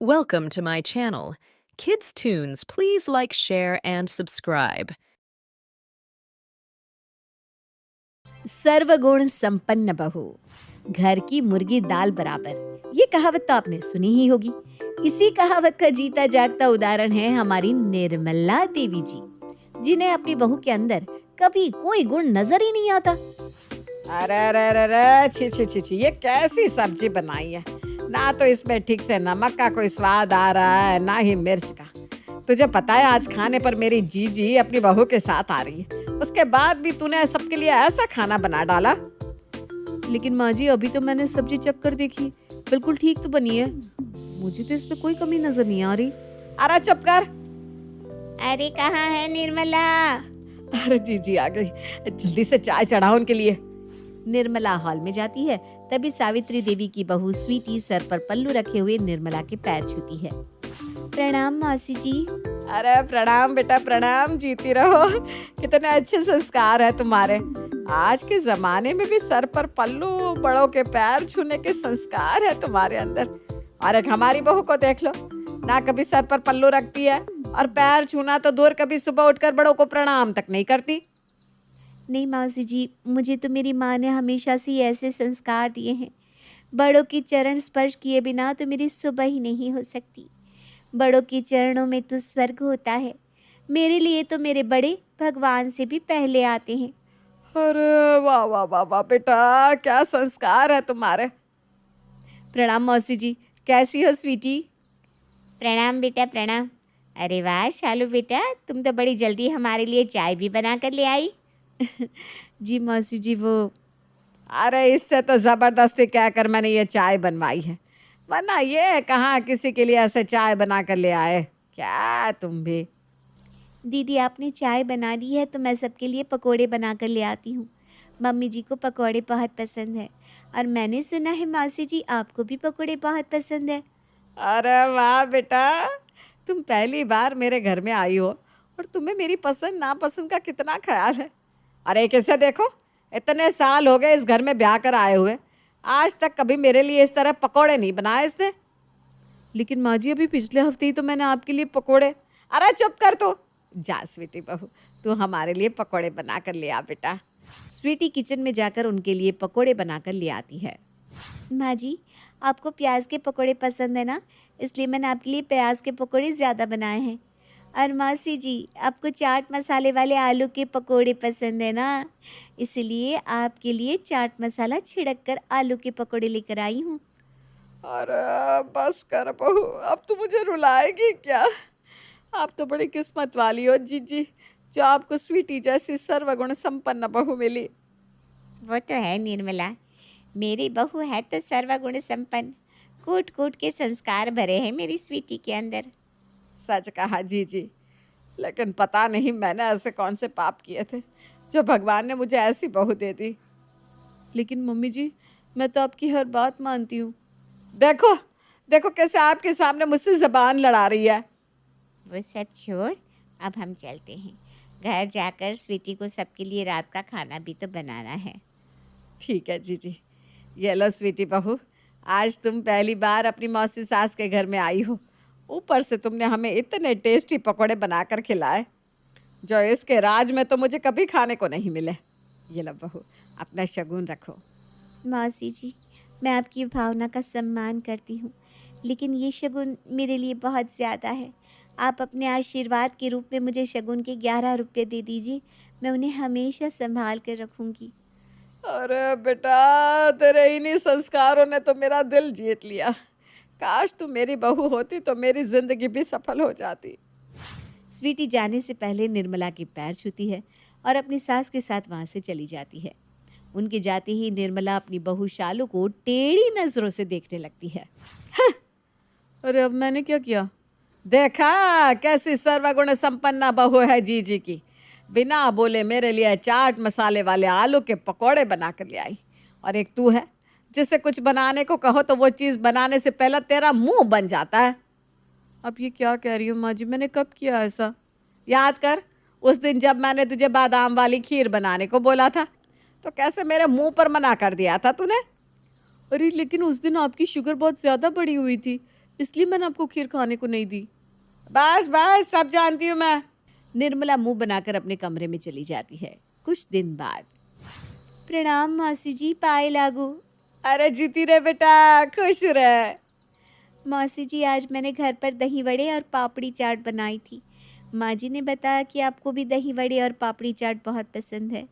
Welcome to my channel. Kids Tunes, please like, share, and subscribe. सर्वगुण संपन्न बहू, घर की मुर्गी दाल बराबर, ये कहावत तो आपने सुनी ही होगी। इसी कहावत का जीता जागता उदाहरण है हमारी निर्मला देवी जी, जिन्हें अपनी बहू के अंदर कभी कोई गुण नजर ही नहीं आता। अरे अरे अरे अरे छी छी छी छी, ये कैसी सब्जी बनाई है। ना तो इसमें ठीक से नमक का कोई स्वाद आ रहा है, ना ही मिर्च का। तुझे पता है आज खाने पर मेरी जीजी अपनी बहू के साथ आ रही है, उसके बाद भी तूने सबके लिए ऐसा खाना बना डाला। लेकिन माँ जी, अभी तो मैंने सब्जी चख कर देखी, बिल्कुल ठीक तो बनी है। मुझे तो इसमें कोई कमी नजर नहीं आ रही। अरे चुप कर। अरे कहाँ है निर्मला? अरे जीजी आ गई, जल्दी से चाय चढ़ाओ उनके लिए। निर्मला हॉल में जाती है, तभी सावित्री देवी की बहू स्वीटी सर पर पल्लू रखे हुए निर्मला के पैर छूती है। प्रणाम मौसी जी। अरे प्रणाम बेटा प्रणाम, जीती रहो। कितने अच्छे संस्कार है तुम्हारे। आज के जमाने में भी सर पर पल्लू, बड़ों के पैर छूने के संस्कार है तुम्हारे अंदर। और एक हमारी बहू को देख लो, ना कभी सर पर पल्लू रखती है और पैर छूना तो दूर, कभी सुबह उठकर बड़ों को प्रणाम तक नहीं करती। नहीं मौसी जी, मुझे तो मेरी माँ ने हमेशा से ऐसे संस्कार दिए हैं। बड़ों की चरण स्पर्श किए बिना तो मेरी सुबह ही नहीं हो सकती। बड़ों के चरणों में तो स्वर्ग होता है। मेरे लिए तो मेरे बड़े भगवान से भी पहले आते हैं। अरे वाह वाह वाह वाह बेटा, क्या संस्कार है तुम्हारे। प्रणाम मौसी जी, कैसी हो स्वीटी? प्रणाम बेटा प्रणाम। अरे वाह शालू बेटा, तुम तो बड़ी जल्दी हमारे लिए चाय भी बना कर ले आई। जी मौसी जी, वो अरे इससे तो जबरदस्ती कहकर मैंने ये चाय बनवाई है, वरना ये कहाँ किसी के लिए ऐसे चाय बना कर ले आए। क्या तुम भी। दीदी आपने चाय बना दी है तो मैं सबके लिए पकोड़े बना कर ले आती हूँ। मम्मी जी को पकोड़े बहुत पसंद है और मैंने सुना है मौसी जी आपको भी पकोड़े बहुत पसंद है। अरे वाह बेटा, तुम पहली बार मेरे घर में आई हो और तुम्हें मेरी पसंद नापसंद का कितना ख्याल है। अरे किसे देखो, इतने साल हो गए इस घर में ब्याह कर आए हुए, आज तक कभी मेरे लिए इस तरह पकोड़े नहीं बनाए इसने। लेकिन माँ जी, अभी पिछले हफ्ते ही तो मैंने आपके लिए पकोड़े। अरे चुप कर तू। जा स्वीटी बहू, तू हमारे लिए पकोड़े बना कर ले आ बेटा। स्वीटी किचन में जाकर उनके लिए पकोड़े बनाकर ले आती है। माँ जी, आपको प्याज के पकोड़े पसंद है ना, इसलिए मैंने आपके लिए प्याज के पकोड़े ज़्यादा बनाए हैं। और मौसी जी, आपको चाट मसाले वाले आलू के पकोड़े पसंद है ना, इसलिए आपके लिए चाट मसाला छिड़क कर आलू के पकोड़े लेकर आई हूँ। अरे बस कर बहू, अब तू मुझे रुलाएगी क्या। आप तो बड़ी किस्मत वाली हो जीजी, जो आपको स्वीटी जैसी सर्वगुण संपन्न बहू मिली। वो तो है निर्मला, मेरी बहू है तो सर्वगुण संपन्न। कूट कूट के संस्कार भरे हैं मेरी स्वीटी के अंदर। सच कहा जीजी, लेकिन पता नहीं मैंने ऐसे कौन से पाप किए थे जो भगवान ने मुझे ऐसी बहू दे दी। लेकिन मम्मी जी, मैं तो आपकी हर बात मानती हूँ। देखो देखो कैसे आपके सामने मुझसे जबान लड़ा रही है। वो सब छोड़, अब हम चलते हैं। घर जाकर स्वीटी को सबके लिए रात का खाना भी तो बनाना है। ठीक है जीजी, ये लो स्वीटी बहू, आज तुम पहली बार अपनी मौसी सास के घर में आई हो, ऊपर से तुमने हमें इतने टेस्टी पकोड़े बनाकर खिलाए जो इसके राज में तो मुझे कभी खाने को नहीं मिले। ये लो बहू, अपना शगुन रखो। मौसी जी, मैं आपकी भावना का सम्मान करती हूँ, लेकिन ये शगुन मेरे लिए बहुत ज़्यादा है। आप अपने आशीर्वाद के रूप में मुझे शगुन के 11 रुपये दे दीजिए, मैं उन्हें हमेशा संभाल कर रखूँगी। अरे बेटा, तेरे इन्हीं संस्कारों ने तो मेरा दिल जीत लिया। काश तू मेरी बहू होती तो मेरी जिंदगी भी सफल हो जाती। स्वीटी जाने से पहले निर्मला के पैर छूती है और अपनी सास के साथ वहाँ से चली जाती है। उनके जाते ही निर्मला अपनी बहू शालू को टेढ़ी नज़रों से देखने लगती है। अरे अब मैंने क्या किया? देखा कैसी सर्वगुण संपन्न बहू है जीजी की, बिना बोले मेरे लिए चाट मसाले वाले आलू के पकोड़े बना कर ले आई। और एक तू है जिसे कुछ बनाने को कहो तो वो चीज़ बनाने से पहले तेरा मुंह बन जाता है। अब ये क्या कह रही हो माँ जी, मैंने कब किया ऐसा? याद कर, उस दिन जब मैंने तुझे बादाम वाली खीर बनाने को बोला था तो कैसे मेरे मुंह पर मना कर दिया था तूने। अरे लेकिन उस दिन आपकी शुगर बहुत ज़्यादा बढ़ी हुई थी, इसलिए मैंने आपको खीर खाने को नहीं दी। बस बस, सब जानती हूँ मैं। निर्मला मुंह बनाकर अपने कमरे में चली जाती है। कुछ दिन बाद। प्रणाम मौसी जी, पाए लागू। अरे जीती रहे बेटा, खुश रहे। मौसी जी, आज मैंने घर पर दही वड़े और पापड़ी चाट बनाई थी। माँ जी ने बताया कि आपको भी दही वड़े और पापड़ी चाट बहुत पसंद है,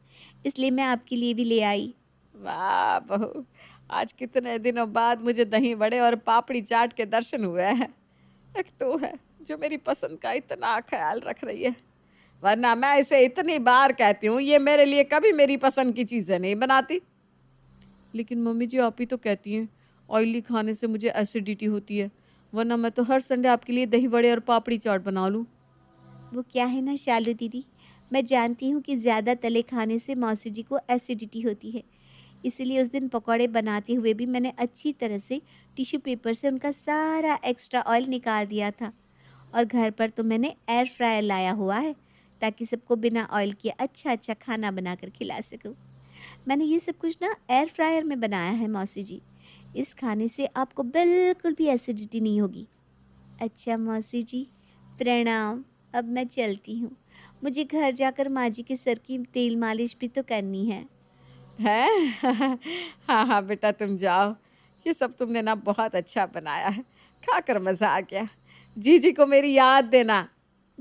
इसलिए मैं आपके लिए भी ले आई। वाह बहू, आज कितने दिनों बाद मुझे दही वड़े और पापड़ी चाट के दर्शन हुए हैं। एक तो है जो मेरी पसंद का इतना ख्याल रख रही है, वरना मैं इसे इतनी बार कहती हूँ ये मेरे लिए कभी मेरी पसंद की चीज़ें नहीं बनाती। लेकिन मम्मी जी, आप ही तो कहती हैं ऑयली खाने से मुझे एसिडिटी होती है, वरना मैं तो हर संडे आपके लिए दही वड़े और पापड़ी चाट बना लूँ। वो क्या है ना शालू दीदी, मैं जानती हूँ कि ज़्यादा तले खाने से मौसी जी को एसिडिटी होती है, इसीलिए उस दिन पकौड़े बनाते हुए भी मैंने अच्छी तरह से टिश्यू पेपर से उनका सारा एक्स्ट्रा ऑयल निकाल दिया था। और घर पर तो मैंने एयर फ्रायर लाया हुआ है ताकि सबको बिना ऑयल के अच्छा अच्छा खाना बनाकर खिला सकूँ। मैंने ये सब कुछ ना एयर फ्रायर में बनाया है मौसी जी, इस खाने से आपको बिल्कुल भी एसिडिटी नहीं होगी। अच्छा मौसी जी, प्रणाम। अब मैं चलती हूँ, मुझे घर जाकर माँ जी के सर की तेल मालिश भी तो करनी है। हैं? हाँ हाँ बेटा, तुम जाओ। ये सब तुमने ना बहुत अच्छा बनाया है, खाकर मज़ा आ गया। जीजी को मेरी याद देना।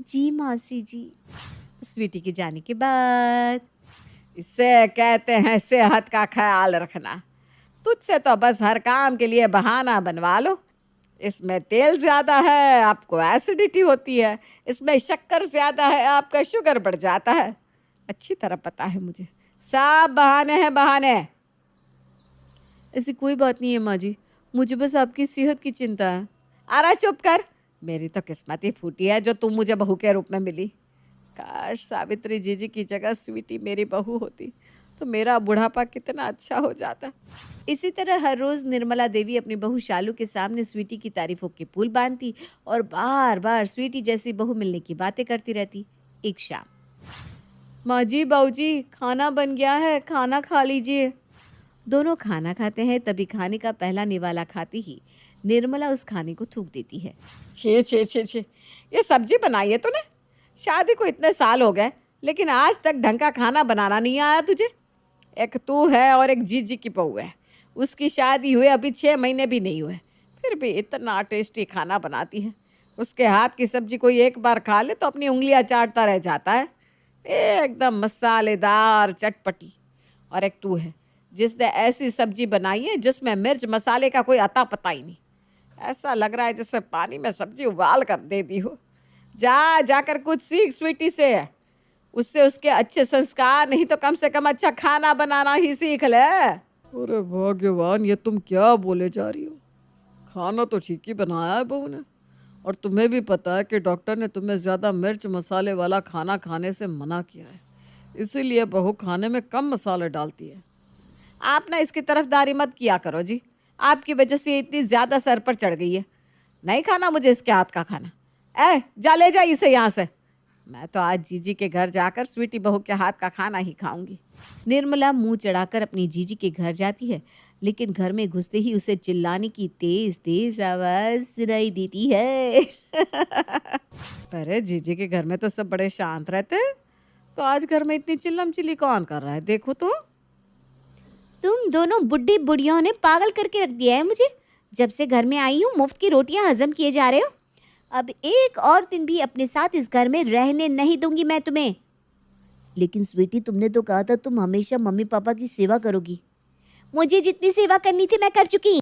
जी मौसी जी। स्वीटी के जाने के बाद। इससे कहते हैं सेहत का ख्याल रखना। तुझसे तो बस हर काम के लिए बहाना बनवा लो। इसमें तेल ज़्यादा है, आपको एसिडिटी होती है। इसमें शक्कर ज़्यादा है, आपका शुगर बढ़ जाता है। अच्छी तरह पता है मुझे, सब बहाने हैं बहाने। ऐसी कोई बात नहीं है माँ जी, मुझे बस आपकी सेहत की चिंता है। अरे चुप कर, मेरी तो किस्मत ही फूटी है जो तुम मुझे बहू के रूप में मिली। काश सावित्री जीजी की जगह स्वीटी मेरी बहू होती तो मेरा बुढ़ापा कितना अच्छा हो जाता। इसी तरह हर रोज़ निर्मला देवी अपनी बहू शालू के सामने स्वीटी की तारीफों के पुल बांधती और बार बार स्वीटी जैसी बहू मिलने की बातें करती रहती। एक शाम। माँ जी, बाऊ जी, खाना बन गया है, खाना खा लीजिए। दोनों खाना खाते हैं, तभी खाने का पहला निवाला खाती ही निर्मला उस खाने को थूक देती है। छे छे छे छे, ये सब्जी बनाई है तूने? शादी को इतने साल हो गए लेकिन आज तक ढंग का खाना बनाना नहीं आया तुझे। एक तू है और एक जीजी की बहू है, उसकी शादी हुए अभी 6 महीने भी नहीं हुए, फिर भी इतना टेस्टी खाना बनाती है। उसके हाथ की सब्जी कोई एक बार खा ले तो अपनी उंगलियां चाटता रह जाता है, एकदम मसालेदार चटपटी। और एक तू है जिसने ऐसी सब्जी बनाई है जिसमें मिर्च मसाले का कोई अता पता ही नहीं। ऐसा लग रहा है जैसे पानी में सब्जी उबाल कर दे दी हो। जाकर कुछ सीख स्वीटी से, उससे उसके अच्छे संस्कार नहीं तो कम से कम अच्छा खाना बनाना ही सीख ले। अरे भगवान, ये तुम क्या बोले जा रही हो? खाना तो ठीक ही बनाया है बहू ने, और तुम्हें भी पता है कि डॉक्टर ने तुम्हें ज़्यादा मिर्च मसाले वाला खाना खाने से मना किया है, इसीलिए बहू खाने में कम मसाले डालती है। आप ना इसकी तरफदारी मत किया करो जी, आपकी वजह से इतनी ज़्यादा सर पर चढ़ गई है। नहीं खाना मुझे इसके हाथ का खाना। जा ले जा इसे यहाँ से। मैं तो आज जीजी के घर जाकर स्वीटी बहू के हाथ का खाना ही खाऊंगी। निर्मला मुंह चढ़ाकर अपनी जीजी के घर जाती है, लेकिन घर में घुसते ही उसे चिल्लाने की तेज तेज आवाज सुनाई देती है। अरे जीजी के घर में तो सब बड़े शांत रहते हैं, तो आज घर में इतनी चिल्लम चिल्ली कौन कर रहा है? देखो तो। तुम दोनों बुड्ढी बुढ़ियों ने पागल करके रख दिया है मुझे। जब से घर में आई हूँ मुफ्त की रोटियां हजम किए जा रहे हो। अब एक और दिन भी अपने साथ इस घर में रहने नहीं दूंगी मैं तुम्हें। लेकिन स्वीटी, तुमने तो कहा था तुम हमेशा मम्मी पापा की सेवा करोगी। मुझे जितनी सेवा करनी थी मैं कर चुकी।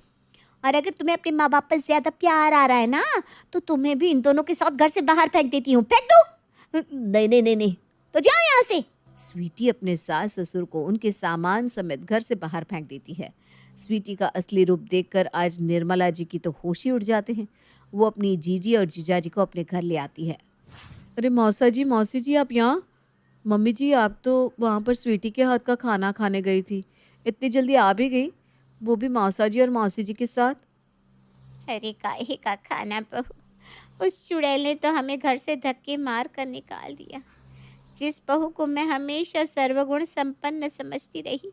और अगर तुम्हें अपने माँ बाप पर ज्यादा प्यार आ रहा है ना, तो तुम्हें भी इन दोनों के साथ घर से बाहर फेंक देती हूँ। फेंक दो। नहीं नहीं नहीं नहीं, तो जाओ यहाँ से। स्वीटी अपने सास ससुर को उनके सामान समेत घर से बाहर फेंक देती है। स्वीटी का असली रूप देखकर आज निर्मला जी की तो होश ही उड़ जाते हैं। वो अपनी जीजी और जीजाजी को अपने घर ले आती है। अरे मौसा जी, मौसी जी, आप यहाँ? मम्मी जी, आप तो वहाँ पर स्वीटी के हाथ का खाना खाने गई थी, इतनी जल्दी आ भी गई, वो भी मौसा जी और मौसी जी के साथ। अरे काहे का खाना बहू, उस चुड़ैल ने तो हमें घर से धक्के मार कर निकाल दिया। जिस बहू को मैं हमेशा सर्वगुण संपन्न समझती रही,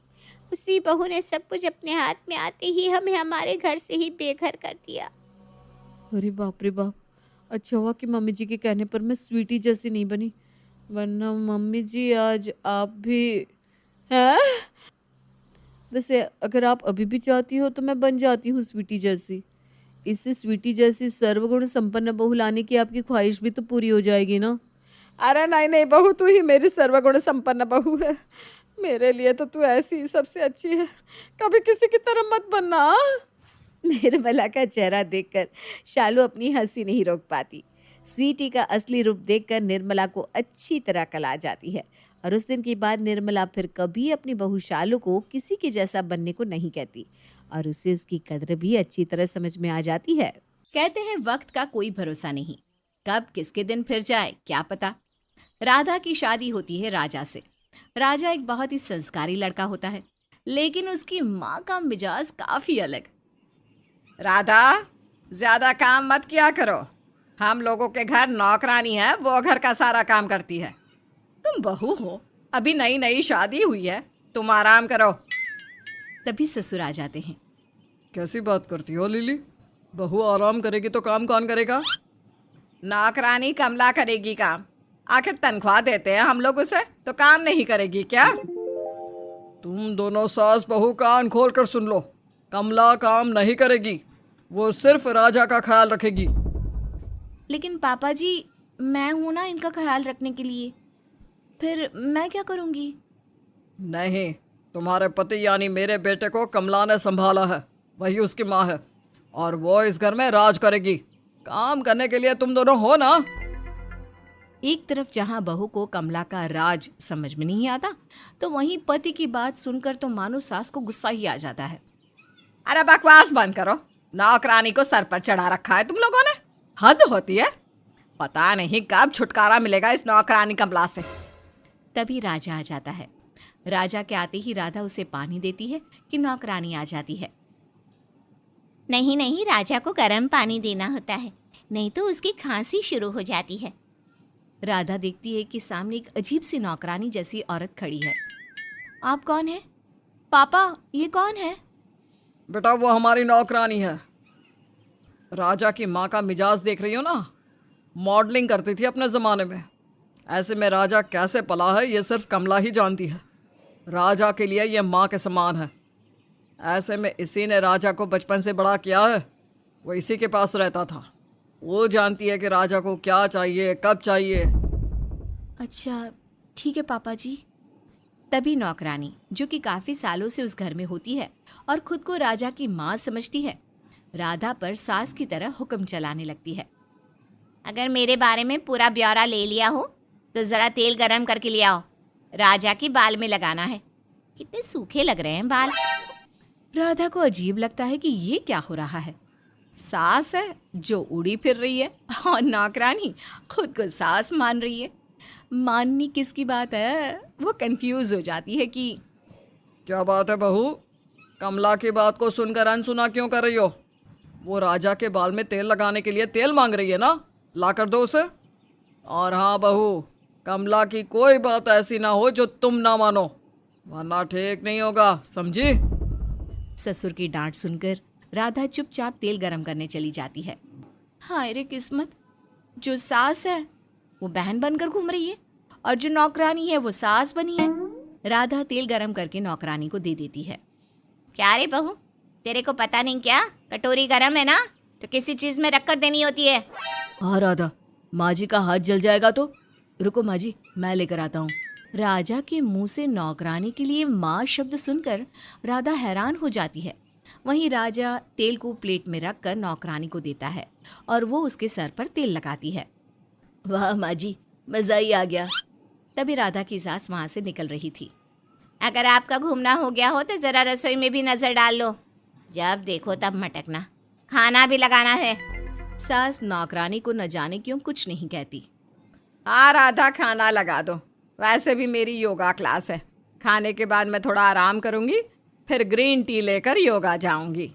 उसी बहू ने सब कुछ अपने हाथ में आते ही हमें हमारे घर से ही बेघर कर दिया। अरे बाप रे बाप! अच्छा हुआ कि मम्मी जी के कहने पर मैं स्वीटी जैसी नहीं बनी, वरना मम्मी जी आज आप भी हैं? वैसे अगर आप अभी भी चाहती हो तो मैं बन जाती हूँ स्वीटी जैसी। इससे स्वीटी जैसी सर्वगुण संपन्न बहू लाने की आपकी ख्वाहिश भी तो पूरी हो जाएगी ना? अरे नहीं नहीं बहू, तू ही मेरी सर्वगुण संपन्न बहू है। मेरे लिए तो तू ऐसी ही सबसे अच्छी है। कभी किसी की तरह मत बनना। निर्मला का चेहरा देखकर शालू अपनी हंसी नहीं रोक पाती। स्वीटी का असली रूप देखकर निर्मला को अच्छी तरह कल आ जाती है और उस दिन के बाद निर्मला फिर कभी अपनी बहू शालू को किसी के जैसा बनने को नहीं कहती और उसे उसकी कद्र भी अच्छी तरह समझ में आ जाती है। कहते हैं वक्त का कोई भरोसा नहीं, कब किसके दिन फिर जाए क्या पता। राधा की शादी होती है राजा से। राजा एक बहुत ही संस्कारी लड़का होता है, लेकिन उसकी माँ का मिजाज काफी अलग। राधा, ज्यादा काम मत किया करो। हम लोगों के घर नौकरानी है, वो घर का सारा काम करती है। तुम बहू हो, अभी नई नई शादी हुई है, तुम आराम करो। तभी ससुर आ जाते हैं। कैसी बात करती हो लिली? बहू आराम करेगी तो काम कौन करेगा? नौकरानी कमला करेगी काम। आखिर तनख्वाह देते हैं हम लोग उसे, तो काम नहीं करेगी क्या? तुम दोनों सास बहू कान खोल कर सुन लो। कमला काम नहीं करेगी, वो सिर्फ राजा का ख्याल रखेगी। लेकिन पापा जी, मैं हूं ना इनका ख्याल रखने के लिए, फिर मैं क्या करूंगी? नहीं, तुम्हारे पति यानी मेरे बेटे को कमला ने संभाला है, वही उसकी माँ है और वो इस घर में राज करेगी। काम करने के लिए तुम दोनों हो ना। एक तरफ जहां बहू को कमला का राज समझ में नहीं आता, तो वहीं पति की बात सुनकर तो मानो सास को गुस्सा ही आ जाता है। अरे बकवास बंद करो, नौकरानी को सर पर चढ़ा रखा है तुम लोगों ने, हद होती है। पता नहीं कब छुटकारा मिलेगा इस नौकरानी कमला से। तभी राजा आ जाता है। राजा के आते ही राधा उसे पानी देती है कि नौकरानी आ जाती है। नहीं नहीं, राजा को गर्म पानी देना होता है, नहीं तो उसकी खांसी शुरू हो जाती है। राधा देखती है कि सामने एक अजीब सी नौकरानी जैसी औरत खड़ी है। आप कौन है? पापा, ये कौन है? बेटा, वो हमारी नौकरानी है। राजा की माँ का मिजाज देख रही हो ना, मॉडलिंग करती थी अपने ज़माने में। ऐसे में राजा कैसे पला है ये सिर्फ कमला ही जानती है। राजा के लिए ये माँ के समान है। ऐसे में इसी ने राजा को बचपन से बड़ा किया है, वो इसी के पास रहता था। वो जानती है कि राजा को क्या चाहिए, कब चाहिए। अच्छा ठीक है पापा जी। तभी नौकरानी, जो कि काफ़ी सालों से उस घर में होती है और खुद को राजा की माँ समझती है, राधा पर सास की तरह हुक्म चलाने लगती है। अगर मेरे बारे में पूरा ब्यौरा ले लिया हो तो ज़रा तेल गरम करके ले आओ, राजा की बाल में लगाना है। कितने सूखे लग रहे हैं बाल। राधा को अजीब लगता है कि ये क्या हो रहा है। सास है जो उड़ी फिर रही है और नौकरानी खुद को सास मान रही है। माननी किसकी बात है? वो कंफ्यूज हो जाती है कि क्या बात है बहू, कमला की बात को सुनकर अनसुना क्यों कर रही हो? वो राजा के बाल में तेल लगाने के लिए तेल मांग रही है ना, ला कर दो उसे। और हाँ बहू, कमला की कोई बात ऐसी ना हो जो तुम ना मानो, वरना ठीक नहीं होगा, समझी? ससुर की डांट सुनकर राधा चुपचाप तेल गरम करने चली जाती है। हाय रे किस्मत, जो सास है वो बहन बनकर घूम रही है और जो नौकरानी है वो सास बनी है। राधा तेल गरम करके नौकरानी को दे देती है। क्या रे बहू, तेरे को पता नहीं क्या? कटोरी गरम है ना, तो किसी चीज़ में रख कर देनी होती है। हाँ राधा, माँ जी का हाथ जल जाएगा तो रुको माँ जी, मैं लेकर आता हूँ। राजा के मुंह से नौकरानी के लिए माँ शब्द सुनकर राधा हैरान हो जाती है। वहीं राजा तेल को प्लेट में रखकर नौकरानी को देता है और वो उसके सर पर तेल लगाती है। वाह माँ जी, मज़ा ही आ गया। तभी राधा की सास वहाँ से निकल रही थी। अगर आपका घूमना हो गया हो तो ज़रा रसोई में भी नज़र डाल लो, जब देखो तब मटकना, खाना भी लगाना है। सास नौकरानी को न जाने क्यों कुछ नहीं कहती। हाँ राधा, खाना लगा दो, वैसे भी मेरी योगा क्लास है, खाने के बाद मैं थोड़ा आराम करूँगी, फिर ग्रीन टी लेकर योगा जाऊँगी।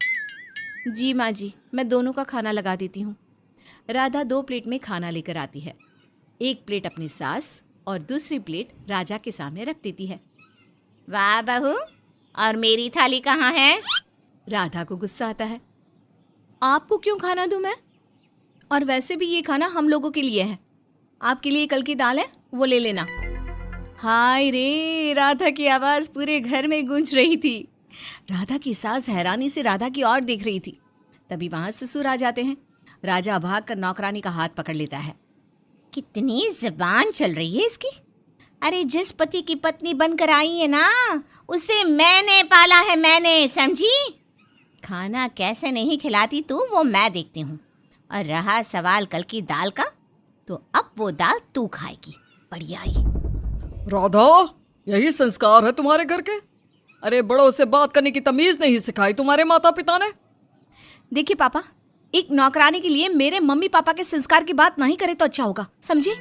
जी माँ जी, मैं दोनों का खाना लगा देती हूँ। राधा 2 प्लेट में खाना लेकर आती है। एक प्लेट अपनी सास और दूसरी प्लेट राजा के सामने रख देती है। वाह बहू, और मेरी थाली कहाँ है? राधा को गुस्सा आता है। आपको क्यों खाना दूं मैं? और वैसे भी ये खाना हम लोगों के लिए है। आपके लिए कल की दाल है, वो ले लेना। हाय रे, राधा की आवाज पूरे घर में गूंज रही थी। राधा की सास हैरानी से राधा की ओर देख रही थी। तभी वहां ससुर आ जाते हैं। राजा भाग कर नौकरानी का हाथ पकड़ लेता है। कितनी जबान चल रही है इसकी। अरे जिस पति की पत्नी बनकर आई है ना, उसे मैंने पाला है, मैंने, समझी? खाना कैसे नहीं खिलाती तू, वो मैं देखती हूँ। और रहा सवाल कल की दाल का, तो अब वो दाल तू खाएगी। बढ़िया ही। राधा, यही संस्कार है तुम्हारे घर के? अरे बड़ों से बात करने की तमीज नहीं सिखाई तुम्हारे माता पिता ने? देखिए पापा, एक नौकरानी के लिए मेरे मम्मी पापा के संस्कार की बात नहीं करे तो अच्छा होगा, समझे?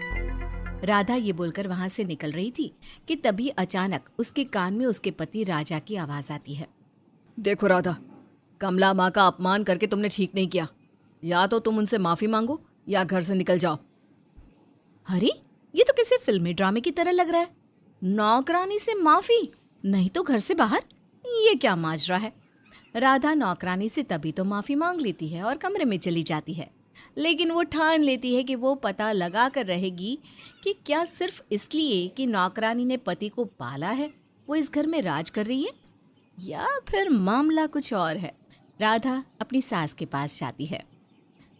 राधा ये बोलकर वहां से निकल रही थी कि तभी अचानक उसके कान में उसके पति राजा की आवाज आती है। देखो राधा, कमला माँ का अपमान करके तुमने ठीक नहीं किया। या तो तुम उनसे माफी मांगो या घर से निकल जाओ। अरे ये तो किसी फिल्मी ड्रामे की तरह लग रहा है। नौकरानी से माफी, नहीं तो घर से बाहर। ये क्या माजरा है? राधा नौकरानी से तभी तो माफी मांग लेती है और कमरे में चली जाती है। लेकिन वो ठान लेती है कि वो पता लगा कर रहेगी कि क्या सिर्फ इसलिए कि नौकरानी ने पति को पाला है वो इस घर में राज कर रही है, या फिर मामला कुछ और है। राधा अपनी सास के पास जाती है।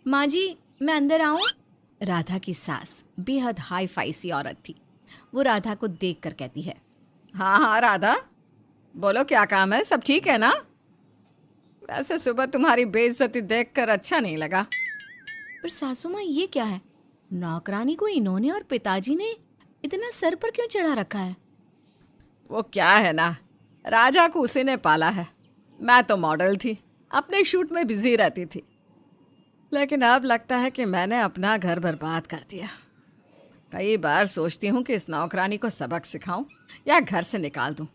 माँ जी, मैं अंदर आऊं? राधा की सास बेहद हाई फाई सी औरत थी। वो राधा को देख कर कहती है, हाँ हाँ राधा, बोलो क्या काम है, सब ठीक है ना? वैसे सुबह तुम्हारी बेइज्जती देखकर अच्छा नहीं लगा। पर सासू माँ ये क्या है? नौकरानी को इन्होंने और पिताजी ने इतना सर पर क्यों चढ़ा रखा है? वो क्या है ना, राजा को उसी ने पाला है। मैं तो मॉडल थी, अपने शूट में बिजी रहती थी। लेकिन अब लगता है कि मैंने अपना घर बर्बाद कर दिया। कई बार सोचती हूँ कि इस नौकरानी को सबक सिखाऊं या घर से निकाल दूं।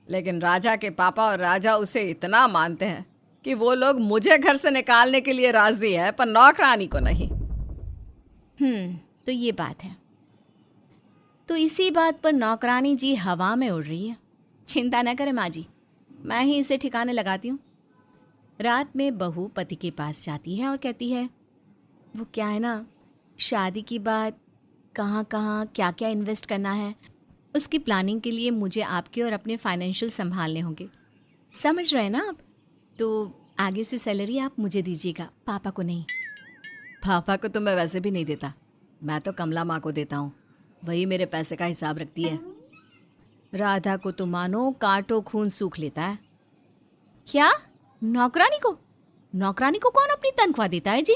लेकिन राजा के पापा और राजा उसे इतना मानते हैं कि वो लोग मुझे घर से निकालने के लिए राजी है, पर नौकरानी को नहीं। तो ये बात है। तो इसी बात पर नौकरानी जी हवा में उड़ रही है। चिंता न करें माँ जी, मैं ही इसे ठिकाने लगाती हूँ। रात में बहू पति के पास जाती है और कहती है, वो क्या है ना, शादी की बात कहाँ कहाँ क्या क्या इन्वेस्ट करना है, उसकी प्लानिंग के लिए मुझे आपके और अपने फाइनेंशियल संभालने होंगे। समझ रहे हैं ना आप? तो आगे से सैलरी आप मुझे दीजिएगा, पापा को नहीं। पापा को तो मैं वैसे भी नहीं देता, मैं तो कमला माँ को देता हूँ, वही मेरे पैसे का हिसाब रखती है। राधा को तो मानो कांटों खून सूख लेता है। क्या? नौकरानी को? नौकरानी को कौन अपनी तनख्वाह देता है जी?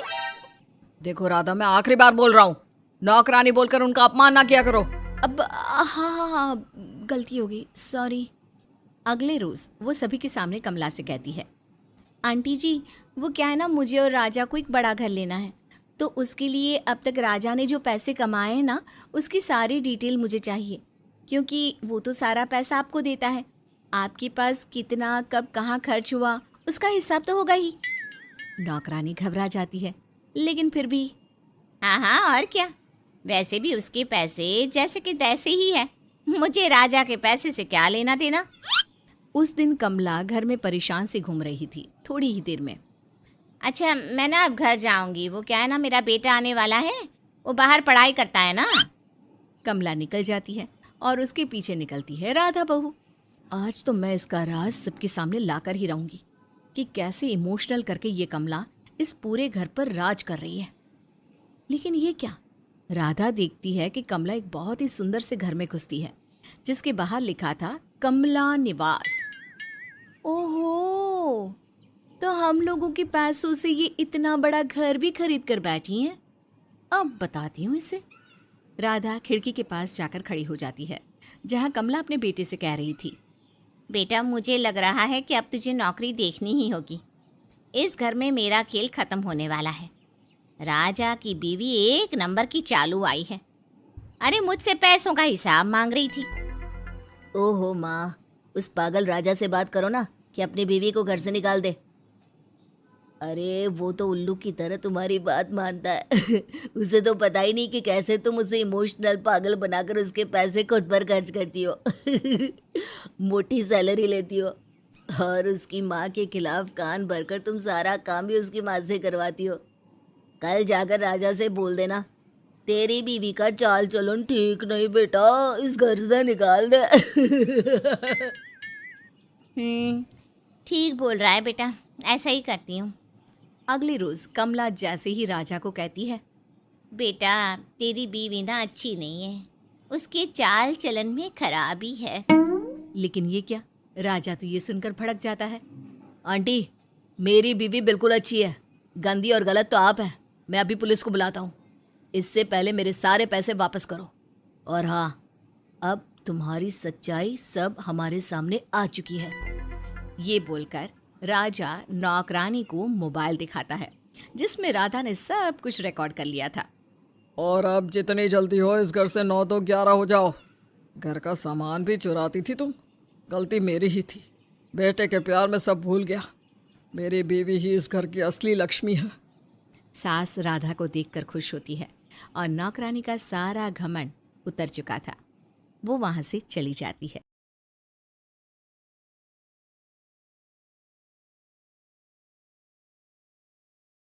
देखो राधा, मैं आखिरी बार बोल रहा हूँ, नौकरानी बोलकर उनका अपमान ना किया करो। अब हाँ, गलती हो गई, सॉरी। अगले रोज वो सभी के सामने कमला से कहती है, आंटी जी, वो क्या है ना, मुझे और राजा को एक बड़ा घर लेना है, तो उसके लिए अब तक राजा ने जो पैसे कमाए हैं ना, उसकी सारी डिटेल मुझे चाहिए, क्योंकि वो तो सारा पैसा आपको देता है। आपके पास कितना कब कहाँ खर्च हुआ उसका हिसाब तो होगा ही। नौकरानी घबरा जाती है, लेकिन फिर भी हाँ, और क्या, वैसे भी उसके पैसे जैसे कि तैसे ही है, मुझे राजा के पैसे से क्या लेना देना। उस दिन कमला घर में परेशान से घूम रही थी। थोड़ी ही देर में, अच्छा मैं ना अब घर जाऊंगी, वो क्या है ना, मेरा बेटा आने वाला है, वो बाहर पढ़ाई करता है ना। कमला निकल जाती है और उसके पीछे निकलती है राधा बहू। आज तो मैं इसका राज सबके सामने लाकर ही रहूंगी कि कैसे इमोशनल करके ये कमला इस पूरे घर पर राज कर रही है। लेकिन ये क्या? राधा देखती है कि कमला एक बहुत ही सुंदर से घर में घुसती है, जिसके बाहर लिखा था कमला निवास। ओहो, तो हम लोगों के पैसों से ये इतना बड़ा घर भी खरीद कर बैठी हैं। अब बताती हूँ इसे। राधा खिड़की के पास जाकर खड़ी हो जाती है, जहाँ कमला अपने बेटे से कह रही थी, बेटा मुझे लग रहा है कि अब तुझे नौकरी देखनी ही होगी। इस घर में मेरा खेल खत्म होने वाला है। राजा की बीवी एक नंबर की चालू आई है। अरे मुझसे पैसों का हिसाब मांग रही थी। ओहो माँ, उस पागल राजा से बात करो ना कि अपनी बीवी को घर से निकाल दे। अरे वो तो उल्लू की तरह तुम्हारी बात मानता है। उसे तो पता ही नहीं कि कैसे तुम उसे इमोशनल पागल बनाकर उसके पैसे खुद पर खर्च करती हो। मोटी सैलरी लेती हो और उसकी माँ के खिलाफ कान भरकर तुम सारा काम भी उसकी माँ से करवाती हो। कल जाकर राजा से बोल देना, तेरी बीवी का चाल चलन ठीक नहीं बेटा, इस घर से निकाल दे। ठीक बोल रहा है बेटा, ऐसा ही करती हूँ। अगले रोज कमला जैसे ही राजा को कहती है, बेटा तेरी बीवी ना अच्छी नहीं है, उसके चाल चलन में खराबी है। लेकिन ये क्या, राजा तो ये सुनकर भड़क जाता है। आंटी, मेरी बीवी बिल्कुल अच्छी है, गंदी और गलत तो आप है। मैं अभी पुलिस को बुलाता हूँ। इससे पहले मेरे सारे पैसे वापस करो। और हाँ, अब तुम्हारी सच्चाई सब हमारे सामने आ चुकी है। ये बोलकर राजा नौकरानी को मोबाइल दिखाता है जिसमें राधा ने सब कुछ रिकॉर्ड कर लिया था। और अब जितनी जल्दी हो इस घर से 9 तो 11 हो जाओ। घर का सामान भी चुराती थी तुम, गलती मेरी ही थी। बेटे के प्यार में सब भूल गया। मेरी बीवी ही इस घर की असली लक्ष्मी है। सास राधा को देखकर खुश होती है और नौकरानी का सारा घमंड उतर चुका था। वो वहां से चली जाती है।